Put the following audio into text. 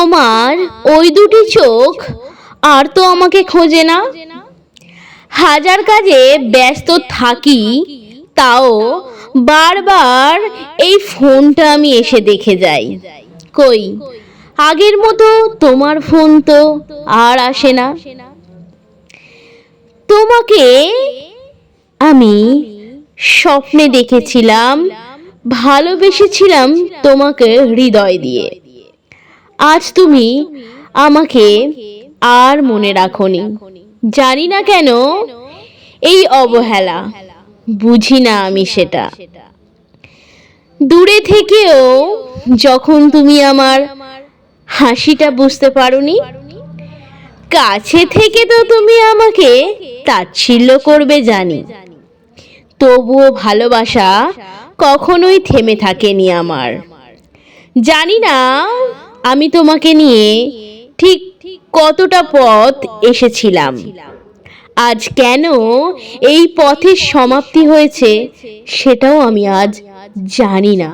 তোমার ওই দুটি চোখ আর তো আমাকে খোঁজে না। হাজার কাজে ব্যস্ত থাকি, তাও বারবার এই ফোনটা আমি এসে দেখে যাই। কই, আগের মতো তোমার ফোন তো আর আসে না। তোমাকে আমি স্বপ্নে দেখেছিলাম, ভালোবেসেছিলাম তোমাকে হৃদয় দিয়ে। আজ তুমি আমাকে আর মনে রাখোনি। জানি না কেন এই অবহেলা, বুঝি না আমি সেটা। দূরে থেকেও যখন তুমি আমার হাসিটা বুঝতে পারোনি, কাছে থেকে তো তুমি আমাকে তাচ্ছিল্য করবে জানি। তবুও ভালোবাসা কখনোই থেমে থাকেনি আমার। জানি না আমি তোমাকে নিয়ে ঠিক কতটা পথ এসেছিলাম, আজ কেন এই পথের সমাপ্তি হয়েছে সেটাও আমি আজ জানি না।